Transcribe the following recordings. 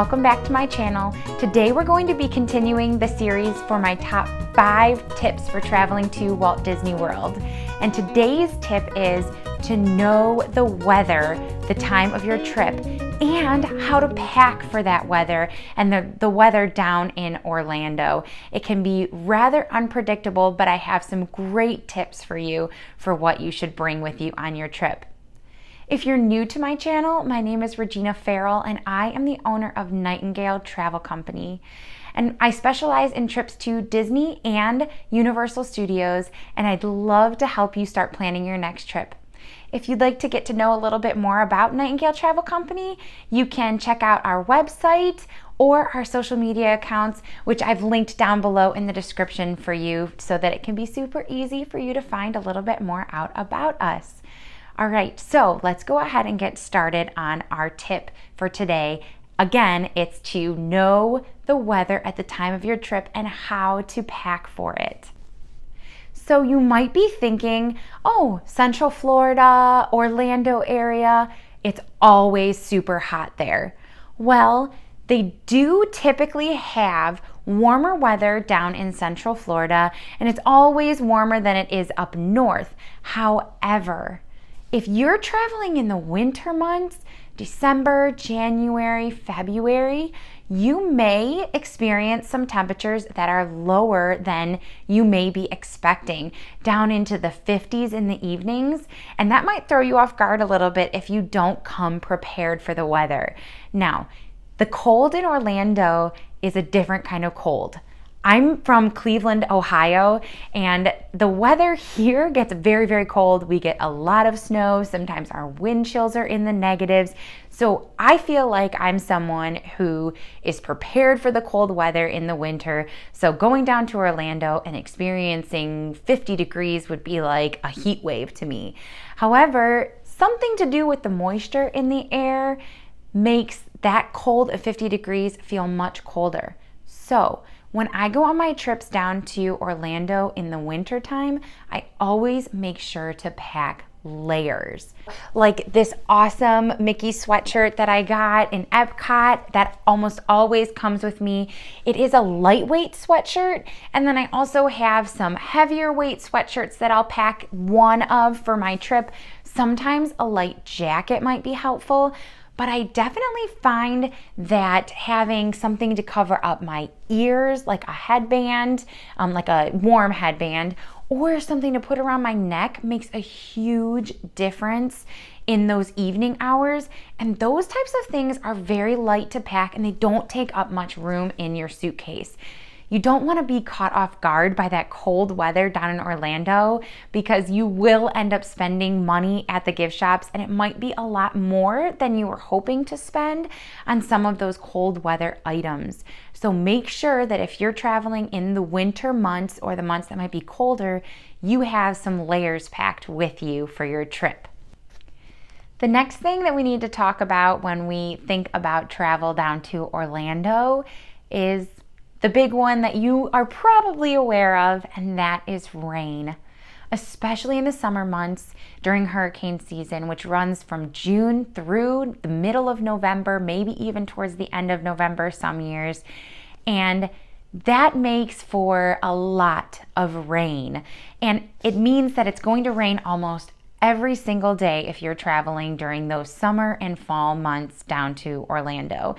welcome back to my channel. Today we're going to be continuing the series for my top 5 tips for traveling to Walt Disney World. And today's tip is to know the weather, the time of your trip, and how to pack for that weather and the weather down in Orlando. It can be rather unpredictable, but I have some great tips for you for what you should bring with you on your trip. If you're new to my channel, my name is Regina Farrell and I am the owner of Nightingale Travel Company. And I specialize in trips to Disney and Universal Studios, and I'd love to help you start planning your next trip. If you'd like to get to know a little bit more about Nightingale Travel Company, you can check out our website or our social media accounts, which I've linked down below in the description for you so that it can be super easy for you to find a little bit more out about us. All right, so let's go ahead and get started on our tip for today. Again, it's to know the weather at the time of your trip and how to pack for it. So you might be thinking, oh, Central Florida, Orlando area, it's always super hot there. Well, they do typically have warmer weather down in Central Florida, and it's always warmer than it is up north. However, if you're traveling in the winter months, December, January, February, you may experience some temperatures that are lower than you may be expecting, down into the 50s in the evenings, and that might throw you off guard a little bit if you don't come prepared for the weather. Now, the cold in Orlando is a different kind of cold. I'm from Cleveland, Ohio, and the weather here gets very, very cold. We get a lot of snow. Sometimes our wind chills are in the negatives. So I feel like I'm someone who is prepared for the cold weather in the winter. So going down to Orlando and experiencing 50 degrees would be like a heat wave to me. However, something to do with the moisture in the air makes that cold of 50 degrees feel much colder. So when I go on my trips down to Orlando in the winter time, I always make sure to pack layers. Like this awesome Mickey sweatshirt that I got in Epcot that almost always comes with me. It is a lightweight sweatshirt, and then I also have some heavier weight sweatshirts that I'll pack one of for my trip. Sometimes a light jacket might be helpful, but I definitely find that having something to cover up my ears, like a headband, like a warm headband, or something to put around my neck makes a huge difference in those evening hours. And those types of things are very light to pack and they don't take up much room in your suitcase. You don't want to be caught off guard by that cold weather down in Orlando because you will end up spending money at the gift shops, and it might be a lot more than you were hoping to spend on some of those cold weather items. So make sure that if you're traveling in the winter months or the months that might be colder, you have some layers packed with you for your trip. The next thing that we need to talk about when we think about travel down to Orlando is the big one that you are probably aware of, and that is rain, especially in the summer months during hurricane season, which runs from June through the middle of November, maybe even towards the end of November some years. And that makes for a lot of rain. And it means that it's going to rain almost every single day if you're traveling during those summer and fall months down to Orlando.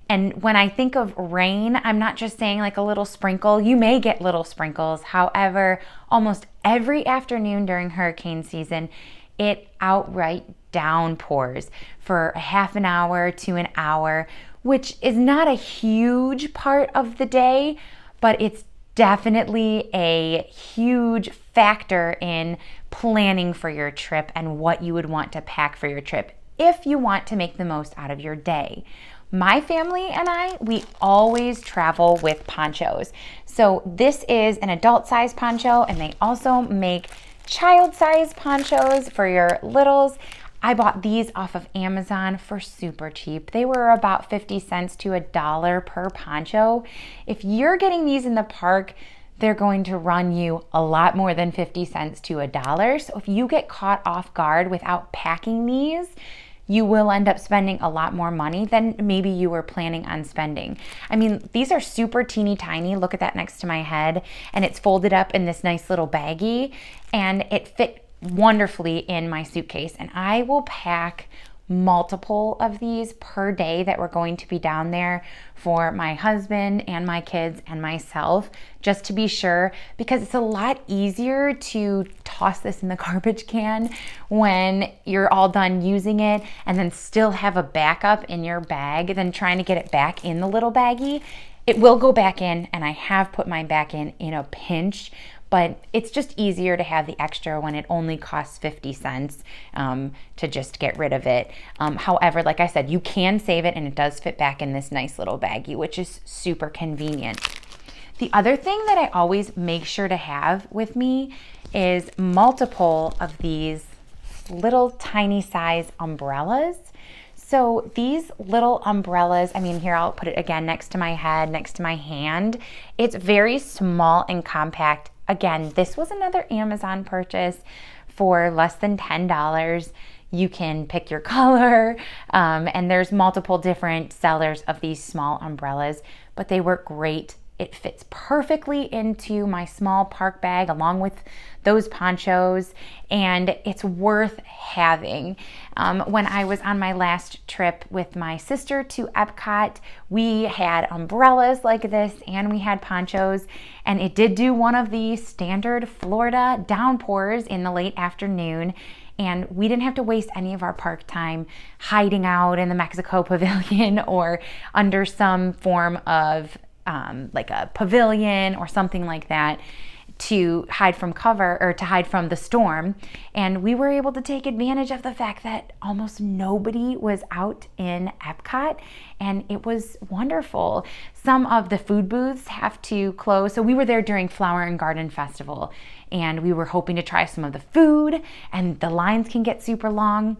And when I think of rain, I'm not just saying like a little sprinkle. You may get little sprinkles. However, almost every afternoon during hurricane season, it outright downpours for a half an hour to an hour, which is not a huge part of the day, but it's definitely a huge factor in planning for your trip and what you would want to pack for your trip if you want to make the most out of your day. My family and I, we always travel with ponchos. So this is an adult size poncho, and they also make child size ponchos for your littles. I bought these off of Amazon for super cheap. They were about 50 cents to $1 per poncho. If you're getting these in the park, they're going to run you a lot more than 50 cents to $1. So if you get caught off guard without packing these, you will end up spending a lot more money than maybe you were planning on spending. I mean, these are super teeny tiny. Look at that next to my head. And it's folded up in this nice little baggie, and it fit wonderfully in my suitcase. And I will pack multiple of these per day that we're going to be down there for my husband and my kids and myself, just to be sure, because it's a lot easier to toss this in the garbage can when you're all done using it and then still have a backup in your bag than trying to get it back in the little baggie. It will go back in, and I have put mine back in a pinch, but it's just easier to have the extra when it only costs 50 cents to just get rid of it. However, like I said, you can save it, and it does fit back in this nice little baggie, which is super convenient. The other thing that I always make sure to have with me is multiple of these little tiny size umbrellas. So these little umbrellas, I mean, here, I'll put it again next to my head, next to my hand. It's very small and compact. Again, this was another Amazon purchase for less than $10. You can pick your color, and there's multiple different sellers of these small umbrellas, but they work great. It fits perfectly into my small park bag along with those ponchos, and it's worth having. When I was on my last trip with my sister to Epcot, we had umbrellas like this and we had ponchos, and it did do one of the standard Florida downpours in the late afternoon, and we didn't have to waste any of our park time hiding out in the Mexico pavilion or under some form of like a pavilion or something like that to hide from cover or to hide from the storm. And we were able to take advantage of the fact that almost nobody was out in Epcot, and it was wonderful. Some of the food booths have to close. So we were there during Flower and Garden Festival, and we were hoping to try some of the food, and the lines can get super long.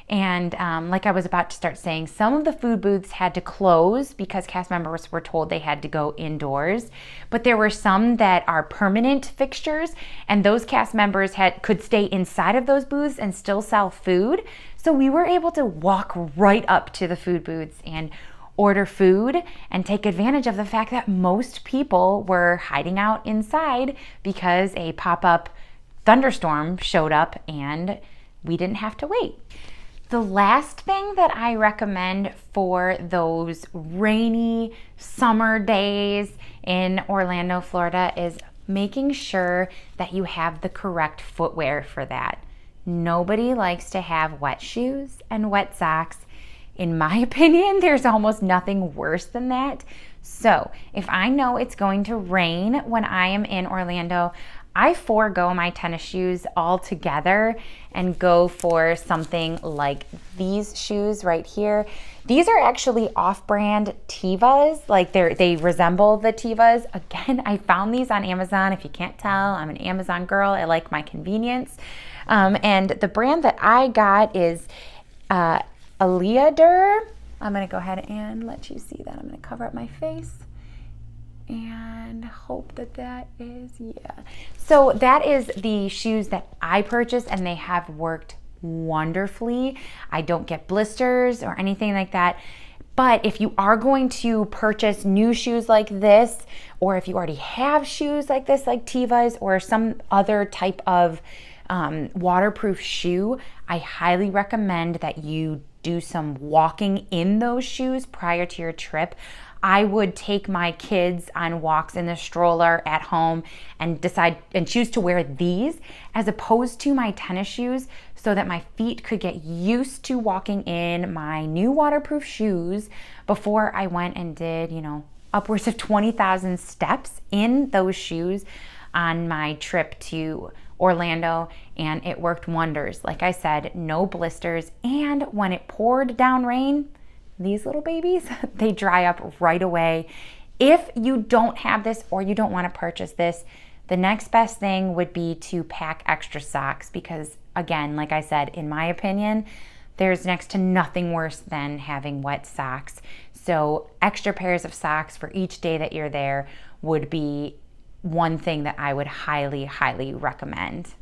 And like I was about to start saying, some of the food booths had to close because cast members were told they had to go indoors. But there were some that are permanent fixtures, and those cast members could stay inside of those booths and still sell food. So we were able to walk right up to the food booths and order food and take advantage of the fact that most people were hiding out inside because a pop-up thunderstorm showed up and we didn't have to wait. The last thing that I recommend for those rainy summer days in Orlando, Florida, is making sure that you have the correct footwear for that. Nobody likes to have wet shoes and wet socks. In my opinion, there's almost nothing worse than that. So if I know it's going to rain when I am in Orlando, I forego my tennis shoes altogether and go for something like these shoes right here. These are actually off-brand Tevas, like they resemble the Tevas. Again, I found these on Amazon. If you can't tell, I'm an Amazon girl. I like my convenience. And the brand that I got is Aleadur. I'm gonna go ahead and let you see that. I'm gonna cover up my face and hope that is, yeah. So that is the shoes that I purchased, and they have worked wonderfully. I don't get blisters or anything like that. But if you are going to purchase new shoes like this, or if you already have shoes like this, like Tevas or some other type of waterproof shoe, I highly recommend that you do some walking in those shoes prior to your trip. I would take my kids on walks in the stroller at home and decide and choose to wear these as opposed to my tennis shoes, so that my feet could get used to walking in my new waterproof shoes before I went and did, upwards of 20,000 steps in those shoes on my trip to Orlando, and it worked wonders. Like I said, no blisters, and when it poured down rain, these little babies, they dry up right away. If you don't have this or you don't want to purchase this, the next best thing would be to pack extra socks, because again, like I said, in my opinion, there's next to nothing worse than having wet socks. So extra pairs of socks for each day that you're there would be one thing that I would highly, highly recommend.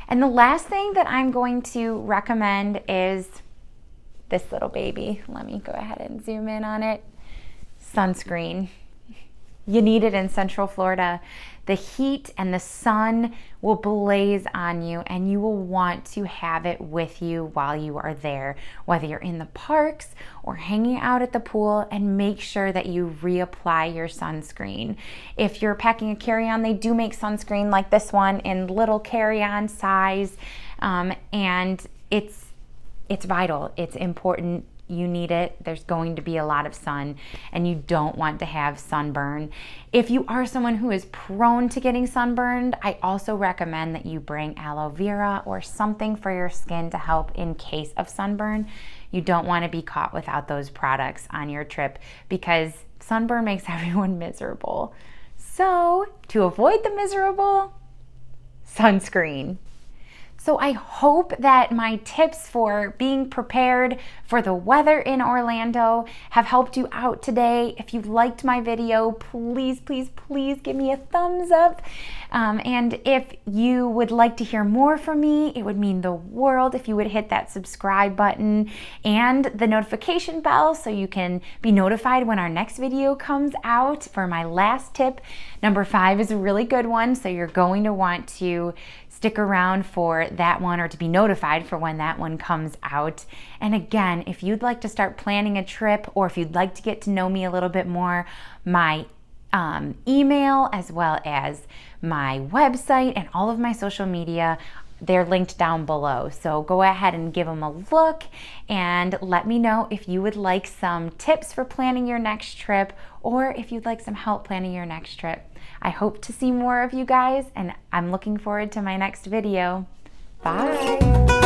And the last thing that I'm going to recommend is this little baby. Let me go ahead and zoom in on it. Sunscreen. You need it in Central Florida. The heat and the sun will blaze on you, and you will want to have it with you while you are there, whether you're in the parks or hanging out at the pool. And make sure that you reapply your sunscreen. If you're packing a carry-on, they do make sunscreen like this one in little carry-on size, and it's vital. It's important. You need it. There's going to be a lot of sun, and you don't want to have sunburn. If you are someone who is prone to getting sunburned, I also recommend that you bring aloe vera or something for your skin to help in case of sunburn. You don't want to be caught without those products on your trip, because sunburn makes everyone miserable. So to avoid the miserable, sunscreen. So I hope that my tips for being prepared for the weather in Orlando have helped you out today. If you liked my video, please, please, please give me a thumbs up. And if you would like to hear more from me, it would mean the world if you would hit that subscribe button and the notification bell so you can be notified when our next video comes out for my last tip. Number 5 is a really good one, so you're going to want to stick around for that one, or to be notified for when that one comes out. And again, if you'd like to start planning a trip, or if you'd like to get to know me a little bit more, my email as well as my website and all of my social media, they're linked down below. So go ahead and give them a look and let me know if you would like some tips for planning your next trip, or if you'd like some help planning your next trip. I hope to see more of you guys, and I'm looking forward to my next video. Bye.